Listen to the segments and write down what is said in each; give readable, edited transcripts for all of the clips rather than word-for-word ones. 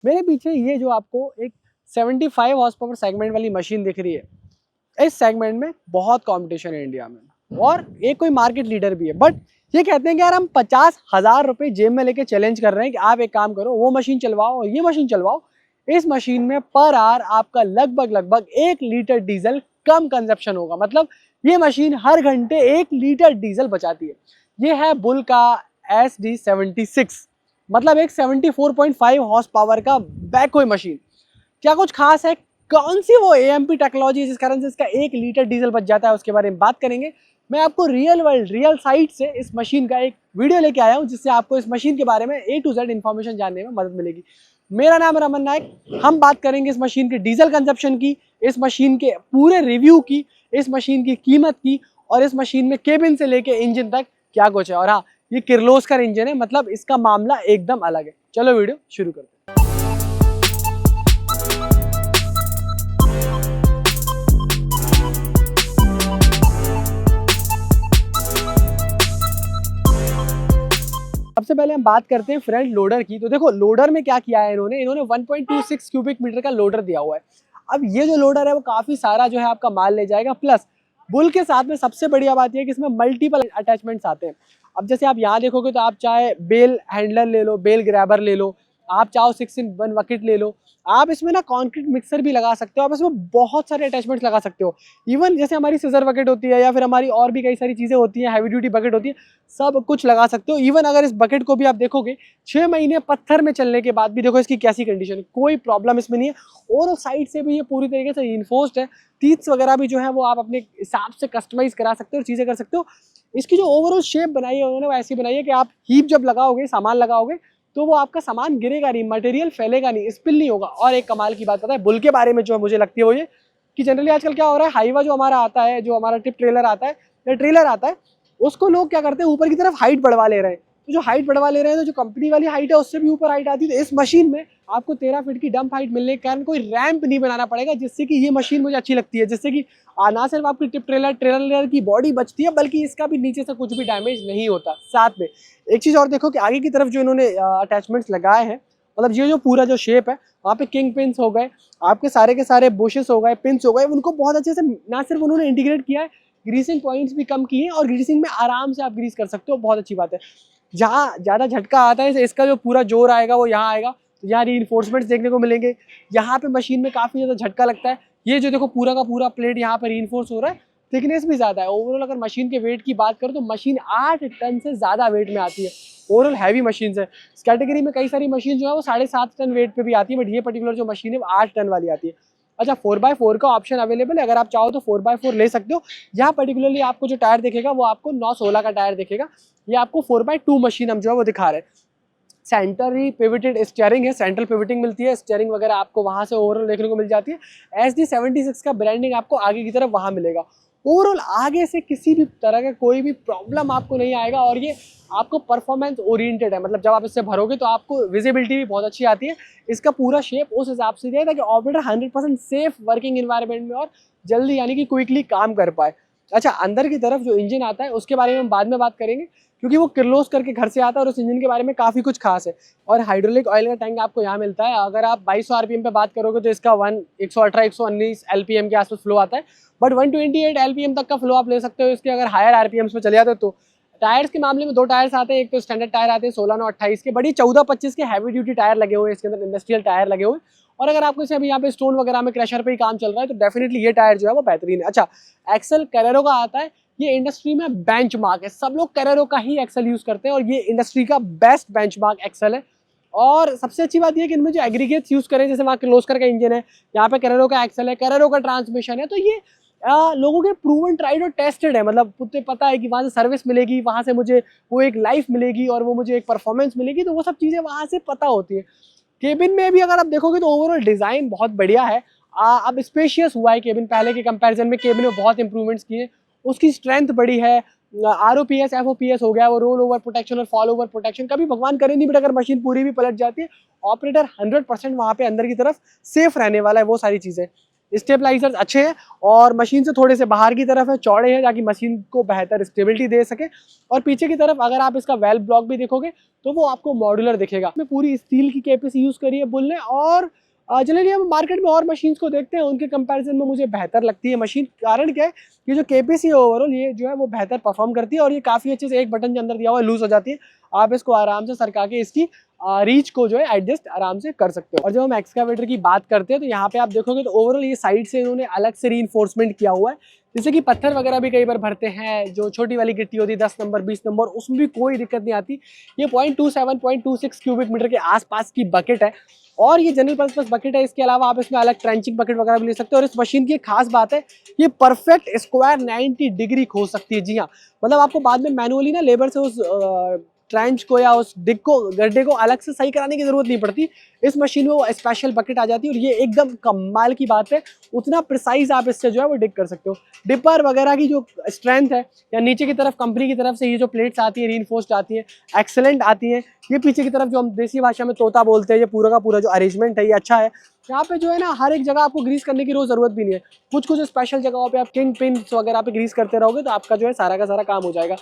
मेरे पीछे ये जो आपको एक 75 हॉर्स पावर सेगमेंट वाली मशीन दिख रही है, इस सेगमेंट में बहुत कंपटीशन है इंडिया में और एक कोई मार्केट लीडर भी है। बट ये कहते हैं कि यार हम 50,000 रुपए जेब में लेके चैलेंज कर रहे हैं कि आप एक काम करो, वो मशीन चलवाओ और ये मशीन चलवाओ। इस मशीन में पर आवर आपका लगभग 1 लीटर डीजल कम कंजप्शन होगा। मतलब ये मशीन हर घंटे 1 लीटर डीजल बचाती है। ये है बुल का SD76, मतलब एक 74.5 हॉर्स पावर का बैकहो मशीन। क्या कुछ खास है, कौन सी वो AMP टेक्नोलॉजी जिस कारण से इसका 1 लीटर डीजल बच जाता है, उसके बारे में बात करेंगे। मैं आपको रियल वर्ल्ड रियल साइट से इस मशीन का एक वीडियो लेके आया हूँ, जिससे आपको इस मशीन के बारे में A to Z इन्फॉर्मेशन जानने में मदद मिलेगी। मेरा नाम है रमन नायक। हम बात करेंगे इस मशीन के डीजल कंजप्शन की, इस मशीन के पूरे रिव्यू की, इस मशीन की कीमत की, और इस मशीन में केबिन से लेके इंजन तक क्या कुछ है। और हाँ, ये किर्लोस्कर इंजन है, मतलब इसका मामला एकदम अलग है। चलो वीडियो शुरू करते हैं। सबसे पहले हम बात करते हैं फ्रंट लोडर की। तो देखो लोडर में क्या किया है इन्होंने 1.26 क्यूबिक मीटर का लोडर दिया हुआ है। अब ये जो लोडर है वो काफी सारा जो है आपका माल ले जाएगा। प्लस बुल के साथ में सबसे बढ़िया बात यह है कि इसमें मल्टीपल अटैचमेंट्स आते हैं। अब जैसे आप यहाँ देखोगे तो आप चाहे बेल हैंडलर ले लो, बेल ग्रैबर ले लो, आप चाहो 6-in-1 बकेट ले लो, आप इसमें ना कॉन्क्रीट मिक्सर भी लगा सकते हो, आप इसमें बहुत सारे अटैचमेंट्स लगा सकते हो। इवन जैसे हमारी सीजर बकेट होती है या फिर हमारी और भी कई सारी चीज़ें होती हैं, हैवी ड्यूटी बकेट होती है, सब कुछ लगा सकते हो। इवन अगर इस बकेट को भी आप देखोगे 6 महीने पत्थर में चलने के बाद भी देखो इसकी कैसी कंडीशन है, कोई प्रॉब्लम इसमें नहीं है। और साइड से भी ये पूरी तरीके से इन्फोर्स्ड है। टीथ्स वगैरह भी जो है वो आप अपने हिसाब से कस्टमाइज करा सकते हो और चीज़ें कर सकते हो। इसकी जो ओवरऑल शेप बनाई है उन्होंने वो ऐसी बनाई है कि आप हीप जब लगाओगे, सामान लगाओगे, तो वो आपका सामान गिरेगा नहीं, मटेरियल फैलेगा नहीं, स्पिल नहीं होगा। और एक कमाल की बात पता है बुल के बारे में जो मुझे लगती है वो ये कि जनरली आजकल क्या हो रहा है, हाईवा जो हमारा आता है, जो हमारा टिप ट्रेलर आता है या ट्रेलर आता है, उसको लोग क्या करते हैं ऊपर की तरफ हाइट बढ़वा ले रहे हैं। तो जो हाइट बढ़वा ले रहे हैं, तो जो कंपनी वाली हाइट है उससे भी ऊपर हाइट आती है। तो इस मशीन में आपको 13 फीट की डंप हाइट मिलने के कारण कोई रैंप नहीं बनाना पड़ेगा, जिससे कि ये मशीन मुझे अच्छी लगती है। जिससे कि ना सिर्फ आपकी टिप ट्रेलर की बॉडी बचती है, बल्कि इसका भी नीचे से कुछ भी डैमेज नहीं होता। साथ में एक चीज़ और देखो कि आगे की तरफ जो इन्होंने अटैचमेंट्स लगाए हैं, मतलब ये जो पूरा जो शेप है, वहाँ पे किंग पिन्स हो गए, आपके सारे के सारे बुशेस हो गए, पिन्स हो गए, उनको बहुत अच्छे से ना सिर्फ उन्होंने इंटीग्रेट किया है, ग्रीसिंग पॉइंट्स भी कम किए हैं और ग्रीसिंग में आराम से आप ग्रीस कर सकते हो। बहुत अच्छी बात है। जहाँ ज़्यादा झटका आता है इसका जो पूरा जोर आएगा वो यहाँ आएगा, तो यहाँ रीइंफोर्समेंट्स देखने को मिलेंगे। यहाँ पे मशीन में काफ़ी ज़्यादा झटका लगता है। ये जो देखो पूरा का पूरा प्लेट यहाँ पर रीइंफोर्स हो रहा है, थिकनेस भी ज़्यादा है। ओवरऑल अगर मशीन के वेट की बात करो तो मशीन 8 टन से ज़्यादा वेट में आती है। ओवरऑल हैवी मशीन है। इस कैटेगरी में कई सारी मशीन जो है वो 7.5 टन वेट पे भी आती है, बट ये पर्टिकुलर जो मशीन है वो 8 टन वाली आती है। अच्छा, 4x4 का ऑप्शन अवेलेबल है, अगर आप चाहो तो 4x4 ले सकते हो। यहाँ पर्टिकुलरली आपको जो टायर दिखेगा वो आपको 916 का टायर दिखेगा। ये आपको 4x2 मशीन हम जो है वो दिखा रहे हैं। सेंटरी पिविटेड स्टीयरिंग है, सेंट्रल पिविटिंग मिलती है, स्टीयरिंग वगैरह आपको वहाँ से ओवरऑल देखने को मिल जाती है। SD76 का ब्रांडिंग आपको आगे की तरफ वहाँ मिलेगा। ओवरऑल आगे से किसी भी तरह का कोई भी प्रॉब्लम आपको नहीं आएगा और ये आपको परफॉर्मेंस ओरिएंटेड है। मतलब जब आप इससे भरोगे तो आपको विजिबिलिटी भी बहुत अच्छी आती है। इसका पूरा शेप उस हिसाब से दिया है ताकि ऑपरेटर 100% सेफ वर्किंग इन्वायरमेंट में और जल्दी यानी कि क्विकली काम कर पाए। अच्छा, अंदर की तरफ जो इंजन आता है उसके बारे में हम बाद में बात करेंगे, क्योंकि वो किर्लोस्कर के घर से आता है और उस इंजन के बारे में काफ़ी कुछ खास है। और हाइड्रोलिक ऑयल का टैंक आपको यहाँ मिलता है। अगर आप 2200 RPM पे बात करोगे तो इसका 118-119 LPM के आसपास फ्लो आता है, बट 128 LPM तक का फ्लो आप ले सकते हो इसके अगर हायर RPMs पे चले जाते हो तो। टायर्स के मामले में 2 टायर्स आते हैं, एक तो स्टैंडर्ड टायर आते हैं 16-9-28 के, बड़ी 14-25 के हैवी ड्यूटी टायर लगे हुए हैं इसके अंदर, इंडस्ट्रियल टायर लगे हुए हैं। और अगर आपको इसे अभी यहाँ पे स्टोन वगैरह में क्रशर पे ही काम चल रहा है तो डेफिनेटली ये टायर जो है वो बेहतरीन है। अच्छा, एक्सेल कैरेरो का आता है, ये इंडस्ट्री में बेंचमार्क है। सब लोग कैरेरो का ही एक्सेल यूज करते हैं और ये इंडस्ट्री का बेस्ट बेंचमार्क एक्सेल है। और सबसे अच्छी बात ये है कि इनमें जो एग्रीगेट्स यूज करें, जैसे वहाँ किर्लोस्कर का इंजन है, यहाँ पे कैरेरो का एक्सेल है, कैरेरो का ट्रांसमिशन है, तो ये लोगों के प्रूवन ट्राइड और टेस्टेड है। मतलब मुझे पता है कि वहाँ से सर्विस मिलेगी, वहाँ से मुझे वो एक लाइफ मिलेगी और वो मुझे एक परफॉर्मेंस मिलेगी, तो वो सब चीज़ें वहाँ से पता होती है। केबिन में भी अगर आप देखोगे तो ओवरऑल डिज़ाइन बहुत बढ़िया है। अब स्पेशियस हुआ है केबिन, पहले के कंपैरिजन में केबिन में बहुत इंप्रूवमेंट्स किए, उसकी स्ट्रेंथ बढ़ी है। ROPS FOPS हो गया, वो रोल ओवर प्रोटेक्शन और फॉल ओवर प्रोटेक्शन, कभी भगवान करे नहीं बट अगर मशीन पूरी भी पलट जाती है, ऑपरेटर 100% वहाँ पे अंदर की तरफ सेफ रहने वाला है। वो सारी चीज़ें स्टेबलाइजर्स अच्छे हैं और मशीन से थोड़े से बाहर की तरफ है, चौड़े हैं ताकि मशीन को बेहतर स्टेबिलिटी दे सके। और पीछे की तरफ अगर आप इसका वेल्व ब्लॉक भी देखोगे तो वो आपको मॉड्यूलर दिखेगा। इसमें पूरी स्टील की केपीसी यूज़ करी है बुल ने। और जनरली हम मार्केट में और मशीन्स को देखते हैं, उनके कंपैरिजन में मुझे बेहतर लगती है मशीन। कारण क्या है, ये जो केपीसी है ओवरऑल ये जो है वो बेहतर परफॉर्म करती है और ये काफ़ी अच्छे से एक बटन के अंदर दिया हुआ है, लूज हो जाती है। आप इसको आराम से सरका के इसकी रीच को जो है एडजस्ट आराम से कर सकते हो। और जब हम एक्सकावेटर की बात करते हैं तो यहाँ पे आप देखोगे तो ओवरऑल ये साइड से इन्होंने अलग से रीइंफोर्समेंट किया हुआ है, जैसे कि पत्थर वगैरह भी कई बार भरते हैं, जो छोटी वाली गिट्टी होती है 10 नंबर 20 नंबर, उसमें भी कोई दिक्कत नहीं आती। ये 0.27-0.26 क्यूबिक मीटर के आसपास की बकेट है और ये जनरल पर्पस बकेट है। इसके अलावा आप इसमें अलग ट्रेंचिंग बकेट वगैरह भी ले सकते हो। और इस मशीन की एक खास बात है, ये परफेक्ट स्क्वायर 90 डिग्री खोद सकती है। जी हाँ, मतलब आपको बाद में मैनुअली ना लेबर से उस ट्रेंच को या उस डिग को, गड्ढे को अलग से सही कराने की जरूरत नहीं पड़ती। इस मशीन में वो स्पेशल बकेट आ जाती है और ये एकदम कमाल की बात है, उतना प्रिसाइज आप इससे जो है वो डिग कर सकते हो। डिपर वगैरह की जो स्ट्रेंथ है या नीचे की तरफ कंपनी की तरफ से ये जो प्लेट्स आती है रीइंफोर्स्ड आती है, एक्सेलेंट आती है। ये पीछे की तरफ जो हम देसी भाषा में तोता बोलते हैं, ये पूरा का पूरा जो अरेंजमेंट है ये अच्छा है। यहाँ पे जो है ना हर एक जगह आपको ग्रीस करने की रोज जरूरत भी नहीं है। कुछ कुछ स्पेशल जगहों पे आप किंग पिन्स वगैरह पे ग्रीस करते रहोगे तो आपका जो है सारा का सारा काम हो जाएगा।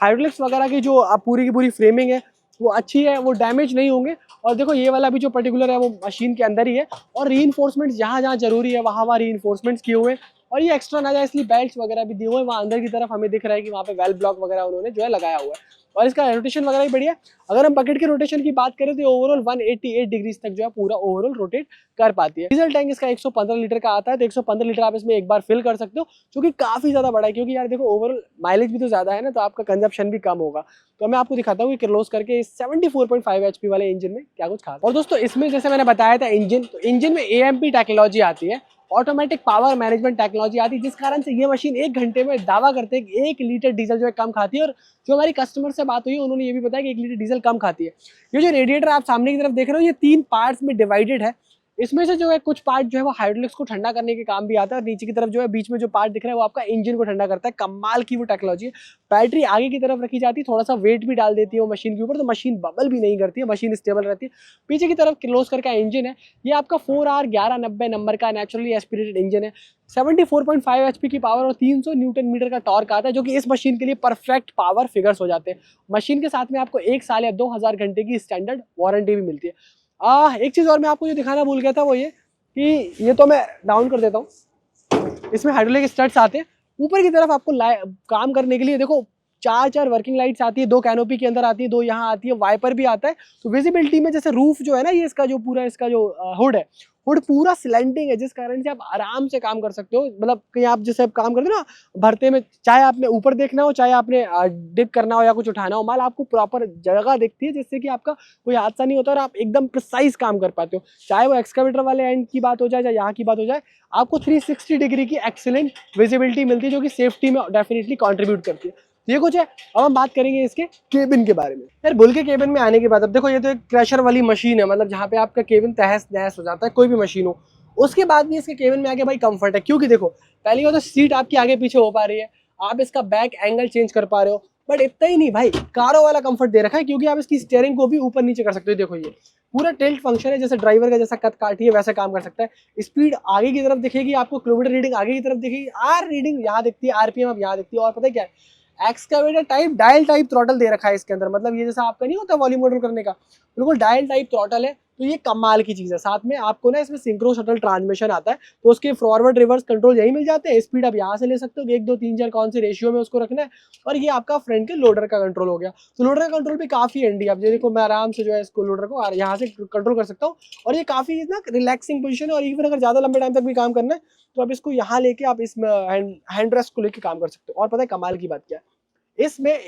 हाइड्रोलिक्स वगैरह की जो पूरी की पूरी फ्रेमिंग है वो अच्छी है, वो डैमेज नहीं होंगे। और देखो ये वाला भी जो पर्टिकुलर है वो मशीन के अंदर ही है और रीइंफोर्समेंट जहाँ जहाँ जरूरी है वहाँ वहाँ रीइंफोर्समेंट्स किए हुए हैं। और ये एक्स्ट्रा ना जाए इसलिए बेल्ट्स वगैरह भी दिए हुए हैं। वहाँ अंदर की तरफ हमें दिख रहा है कि वहाँ पे वेल ब्लॉक वगैरह उन्होंने जो है लगाया हुआ है और इसका रोटेशन वगैरह भी बढ़िया। अगर हम बकेट के रोटेशन की बात करें तो ओवरऑल 188 डिग्रीज तक जो है पूरा ओवरऑल रोटेट कर पाती है। डीजल टैंक इसका 115 लीटर का आता है, तो 115 लीटर आप इसमें एक बार फिल कर सकते हो, जो कि काफी ज्यादा बड़ा है। क्योंकि यार देखो ओवरऑल माइलेज भी तो ज्यादा है ना, तो आपका कंजप्शन भी कम होगा। तो मैं आपको दिखाता हूँ कि क्लोज करके इस 74.5 HP वाले इंजन में क्या कुछ खास। और दोस्तों इसमें जैसे मैंने बताया था इंजन, तो इंजन में AMP टेक्नोलॉजी आती है, ऑटोमेटिक पावर मैनेजमेंट टेक्नोलॉजी आती है, जिस कारण से ये मशीन 1 घंटे में दावा करते हैं कि 1 लीटर डीजल जो है कम खाती है। और जो हमारी कस्टमर से बात हुई है उन्होंने ये भी बताया कि 1 लीटर डीजल कम खाती है। ये जो रेडिएटर आप सामने की तरफ देख रहे हो ये 3 पार्ट्स में डिवाइडेड है। इसमें से जो है कुछ पार्ट जो है वो हाइड्रोलिक्स को ठंडा करने के काम भी आता है और नीचे की तरफ जो है बीच में जो पार्ट दिख रहा है वो आपका इंजन को ठंडा करता है। कमाल की वो टेक्नोलॉजी है। बैटरी आगे की तरफ रखी जाती है, थोड़ा सा वेट भी डाल देती है वो मशीन के ऊपर, तो मशीन बबल भी नहीं करती है, मशीन स्टेबल रहती है। पीछे की तरफ क्लोज करके इंजन है, ये आपका 4R1190 नंबर का नेचुरली एस्पिरेटेड इंजन है। 74.5 HP की पावर और 300 न्यूटन मीटर का टॉर्क आता है, जो कि इस मशीन के लिए परफेक्ट पावर फिगर्स हो जाते हैं। मशीन के साथ में आपको 1 साल या 2000 घंटे की स्टैंडर्ड वारंटी भी मिलती है। एक चीज़ और मैं आपको जो दिखाना भूल गया था वो ये कि ये तो मैं डाउन कर देता हूँ, इसमें हाइड्रोलिक स्टड्स आते हैं। ऊपर की तरफ आपको काम करने के लिए देखो 4 वर्किंग लाइट्स आती है, 2 कैनोपी के अंदर आती है, 2 यहाँ आती है, वाइपर भी आता है। तो विजिबिलिटी में जैसे रूफ जो है ना, ये इसका जो पूरा इसका जो हुड है, हुड पूरा स्लैंटिंग है, जिस कारण से आप आराम से काम कर सकते हो। मतलब कहीं आप जैसे काम करते हो ना भरते में, चाहे आपने ऊपर देखना हो चाहे आपने डिप करना हो या कुछ उठाना हो माल, आपको प्रॉपर जगह दिखती है जिससे कि आपका कोई हादसा नहीं होता और आप एकदम प्रिसाइज काम कर पाते हो। चाहे वो एक्सकावेटर वाले एंड की बात हो जाए या यहाँ की बात हो जाए, आपको 360 डिग्री की एक्सीलेंट विजिबिलिटी मिलती है, जो कि सेफ्टी में डेफिनेटली कॉन्ट्रीब्यूट करती है। ये कुछ है। अब हम बात करेंगे इसके केबिन के बारे में। यार बुल के केबिन में आने के बाद अब देखो ये तो एक क्रशर वाली मशीन है, मतलब जहाँ पे आपका केबिन तहस नहस हो जाता है कोई भी मशीन हो। उसके बाद भी इसके केबिन में आके भाई कंफर्ट है, क्योंकि देखो पहली बात तो सीट आपकी आगे पीछे हो पा रही है, आप इसका बैक एंगल चेंज कर पा रहे हो। बट इतना ही नहीं भाई, कारों वाला कंफर्ट दे रखा है, क्योंकि आप इसकी स्टीयरिंग को भी ऊपर नीचे कर सकते हो। देखो ये पूरा टिल्ट फंक्शन है, जैसे ड्राइवर का जैसा कट काटी है वैसे काम कर सकता है। स्पीड आगे की तरफ दिखेगी आपको, किलोमीटर रीडिंग आगे की तरफ दिखेगी, आर रीडिंग यहाँ दिखती है, RPM अब यहाँ दिखती है। और पता है क्या है, excavator type dial type throttle दे रखा है इसके अंदर, मतलब ये जैसा आपका नहीं होता वॉल्यूम कंट्रोल करने का, बिल्कुल डायल टाइप थ्रॉटल है। तो ये कमाल की चीज़ है। साथ में आपको ना इसमें सिंक्रो शटल ट्रांसमिशन आता है, तो उसके फॉरवर्ड रिवर्स कंट्रोल यही मिल जाते हैं। स्पीड आप यहाँ से ले सकते हो, 1 2 3 4 कौन से रेशियो में उसको रखना है। और ये आपका फ्रंट के लोडर का कंट्रोल हो गया। तो लोडर का कंट्रोल भी काफ़ी हैंडी, आप देखो मैं आराम से जो है इसको लोडर को यहाँ से कंट्रोल कर सकता हूँ। और ये काफ़ी ना रिलैक्सिंग पोजिशन है, और इवन अगर ज़्यादा लंबे टाइम तक भी काम करना है तो आप इसको यहाँ लेके आप इसमें हैंड रेस्ट को लेके काम कर सकते हो। और पता है कमाल की बात क्या है, इसमें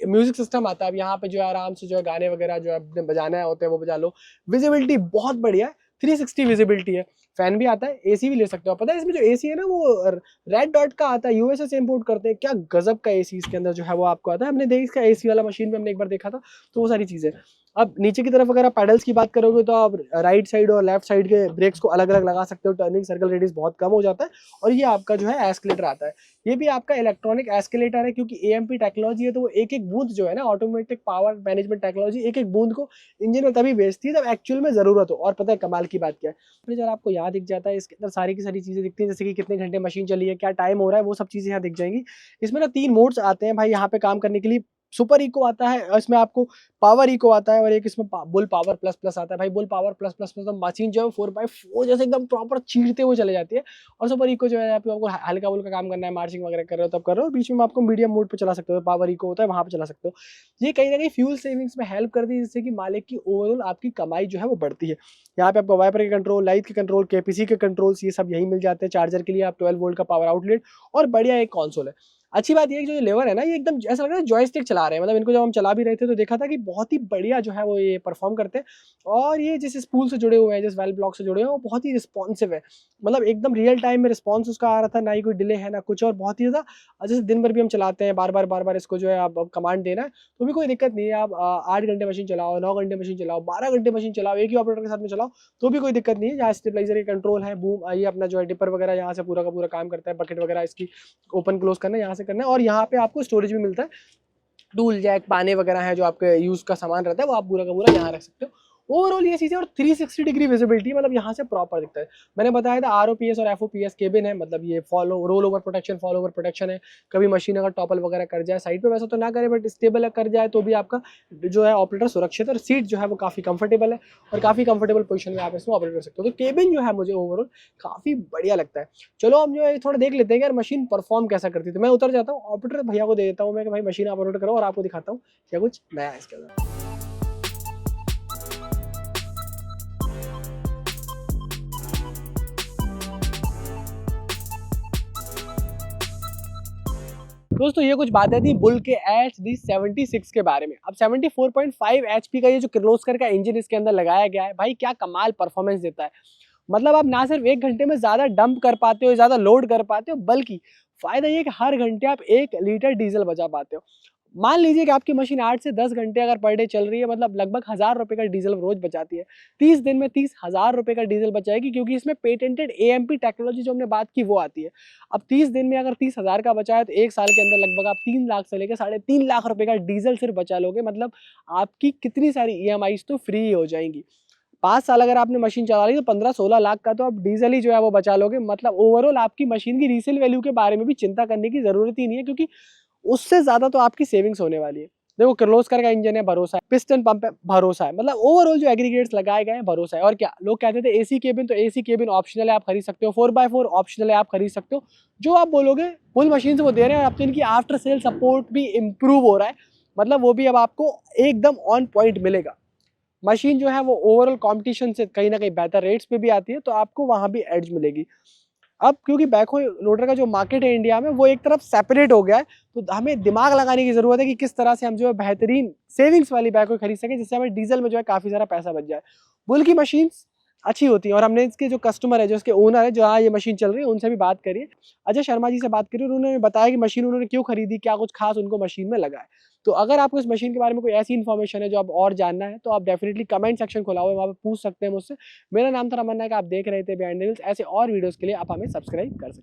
म्यूजिक सिस्टम आता है। अब यहाँ पे जो है आराम से जो है गाने वगैरह जो है बजाना होते हैं वो बजा लो। विजिबिलिटी बहुत बढ़िया है, 360 विजिबिलिटी है। फैन भी आता है, AC भी ले सकते हो। पता है इसमें जो AC है ना वो रेड डॉट का आता है, USA से इंपोर्ट करते हैं। क्या गजब का AC इसके अंदर जो है वो आपको आता है। हमने देखा इसका AC वाला मशीन में हमने एक बार देखा था, तो वो सारी चीज़ें। अब नीचे की तरफ अगर आप पैडल्स की बात करोगे तो आप राइट साइड और लेफ्ट साइड के ब्रेक्स को अलग अलग लगा सकते हो, टर्निंग सर्कल रेडियस बहुत कम हो जाता है। और ये आपका जो है एस्केलेटर आता है, ये भी आपका इलेक्ट्रॉनिक एस्केलेटर है, क्योंकि एएमपी टेक्नोलॉजी है तो वो एक एक बूंद जो है ना, ऑटोमेटिक पावर मैनेजमेंट टेक्नोलॉजी, एक एक बूंद को इंजन में तभी भेजती है जब एक्चुअल में जरूरत हो। और पता है कमाल की बात क्या है, जब आपको यहाँ दिख जाता है, इसके अंदर सारी की सारी चीजें दिखती हैं, जैसे कि कितने घंटे मशीन चली है, क्या टाइम हो रहा है, वो सब चीजें यहाँ दिख जाएंगी। इसमें ना 3 मोड्स आते हैं भाई यहाँ पे काम करने के लिए। सुपर इको आता है, इसमें आपको पावर इको आता है, और एक इसमें बुल पावर प्लस प्लस आता है। भाई बुल पावर प्लस प्लस में तो मशीन जो है 4x4 जैसे एकदम प्रॉपर चीरते हुए चले जाती है। और सुपर इको जो है यहाँ पे आपको हल्का फुल्का काम करना है, मार्चिंग वगैरह कर रहे हो तब कर रहे हो, बीच में आपको मीडियम मोड पे चला सकते हो, पावर इको होता है वहां पे चला सकते हो। ये कहीं ना कहीं फ्यूल सेविंग्स में हेल्प करती है, जिससे कि मालिक की ओवरऑल आपकी कमाई जो है वो बढ़ती है। यहाँ पे आपको वाइपर के कंट्रोल, लाइट के कंट्रोल, केपीसी के कंट्रोल्स, ये सब यही मिल जाते हैं। चार्जर के लिए आप 12 वोल्ट का पावर आउटलेट, और बढ़िया एक कंसोल है। अच्छी बात ये है कि जो ये लेवर है ना, ये एकदम ऐसा लग रहा है जॉयस्टिक चला रहे हैं। मतलब इनको जब हम चला भी रहे थे तो देखा था कि बहुत ही बढ़िया जो है वो ये परफॉर्म करते हैं। और ये जिस स्पूल से जुड़े हुए हैं, जिस वेल ब्लॉक से जुड़े हुए हैं, वो बहुत ही रिस्पॉन्सिव है। मतलब एकदम रियल टाइम में रिस्पॉन्स उसका आ रहा था, ना ही कोई डिले है ना कुछ, और बहुत ही ज़्यादा जैसे दिन भर भी हम चलाते हैं, बार बार इसको जो है आप कमांड देना है तो भी कोई दिक्कत नहीं है। आप 8 घंटे मशीन चलाओ, 9 घंटे मशीन चलाओ, 12 घंटे मशीन चलाओ, एक ही ऑपरेटर के साथ में चलाओ तो भी कोई दिक्कत नहीं है। यहाँ स्टेबलाइजर के कंट्रोल है, बूम, ये अपना जो है डिपर वगैरह यहाँ से पूरा का पूरा काम करता है। बकेट वगैरह इसकी ओपन क्लोज करना है, यहाँ से करना है। और यहाँ पे आपको स्टोरेज भी मिलता है, टूल जैक, पाने वगैरह है, जो आपके यूज का सामान रहता है वो आप पूरा का पूरा यहाँ रख सकते हो। ओवरऑल ये चीज़ें, और 360 डिग्री विजिबिलिटी, मतलब यहाँ से प्रॉपर दिखता है। मैंने बताया था आरओपीएस और एफओपीएस केबिन है, मतलब ये follow roll over protection, fall over protection है। कभी मशीन अगर टॉपल वगैरह कर जाए साइड पे, वैसा तो ना करे बट स्टेबल कर जाए तो भी आपका जो है ऑपरेटर सुरक्षित है। और सीट जो है वो काफ़ी कंफर्टेबल है, और काफ़ी कंफर्टेबल पोजीशन में आप इसमें ऑपरेट कर सकते हो। तो केबिन जो है मुझे ओवरऑल काफ़ी बढ़िया लगता है। चलो हम जो है थोड़ा देख लेते हैं कि यार मशीन परफॉर्म कैसा करती है। तो मैं उतर जाता हूँ, ऑपरेटर भैया को दे देता हूँ मैं कि भाई मशीन आप ऑपरेट करो, और आपको दिखाता हूँ क्या कुछ नया है इसके अंदर। दोस्तों ये कुछ बातें थी बुल के HD76 के बारे में। अब 74.5 HP का ये जो किर्लोस्कर का इंजन इसके अंदर लगाया गया है, भाई क्या कमाल परफॉर्मेंस देता है। मतलब आप ना सिर्फ 1 घंटे में ज़्यादा डंप कर पाते हो, ज़्यादा लोड कर पाते हो, बल्कि फ़ायदा ये है कि हर घंटे आप 1 लीटर डीजल बचा पाते हो। मान लीजिए कि आपकी मशीन 8 से 10 घंटे अगर पर डे चल रही है, मतलब लगभग 1000 रुपये का डीजल रोज बचाती है। 30 दिन में 30,000 रुपये का डीजल बचाएगी, क्योंकि इसमें पेटेंटेड एएमपी टेक्नोलॉजी जो हमने बात की वो आती है। अब 30 दिन में अगर 30,000 का बचा है तो 1 साल के अंदर लगभग आप 3 लाख से लेकर 3.5 लाख रुपये का डीजल सिर्फ बचा लोगे। मतलब आपकी कितनी सारी ईएमआईज तो फ्री हो जाएंगी। 5 साल अगर आपने मशीन चला ली तो 15-16 लाख का तो आप डीजल ही जो है वो बचा लोगे। मतलब ओवरऑल आपकी मशीन की रीसेल वैल्यू के बारे में भी चिंता करने की जरूरत ही नहीं है, क्योंकि उससे ज्यादा तो आपकी सेविंग्स होने वाली है। देखो किर्लोस्कर का इंजन है, भरोसा है, पिस्टन पंप है, भरोसा है, मतलब ओवरऑल जो एग्रीगेट्स लगाए गए हैं भरोसा है। और क्या लोग कहते थे एसी केबिन, तो एसी केबिन ऑप्शनल है, आप खरीद सकते हो। 4x4 ऑप्शनल है, आप खरीद सकते हो। जो आप बोलोगे फुल मशीन से वो दे रहे हैं। अब तो इनकी आफ्टर सेल सपोर्ट भी इम्प्रूव हो रहा है, मतलब वो भी अब आपको एकदम ऑन पॉइंट मिलेगा। मशीन जो है वो ओवरऑल कंपटीशन से कहीं ना कहीं बेहतर रेट्स पे भी आती है, तो आपको वहां भी एड्ज मिलेगी। अब क्योंकि बैकहो लोडर का जो मार्केट है इंडिया में वो एक तरफ सेपरेट हो गया है, तो हमें दिमाग लगाने की जरूरत है कि किस तरह से हम जो है बेहतरीन सेविंग्स वाली बैकहो खरीद सकें, जिससे हमें डीजल में जो है काफी सारा पैसा बच जाए। बुल की मशीन्स अच्छी होती है, और हमने इसके जो कस्टमर है, जो इसके ओनर है, जो हाँ ये मशीन चल रही है, उनसे भी बात करिए। अजय शर्मा जी से बात करिए, उन्होंने बताया कि मशीन उन्होंने क्यों खरीदी, क्या कुछ खास उनको मशीन में लगा है। तो अगर आपको इस मशीन के बारे में कोई ऐसी इन्फॉर्मेशन है जो आप और जानना है, तो आप डेफिनेटली कमेंट सेक्शन खुला हुआ है, वहाँ पे पूछ सकते हैं मुझसे। मेरा नाम था रमन नायक, आप देख रहे थे बिहाइंड द व्हील्स। ऐसे और वीडियोस के लिए आप हमें सब्सक्राइब कर सकते हैं।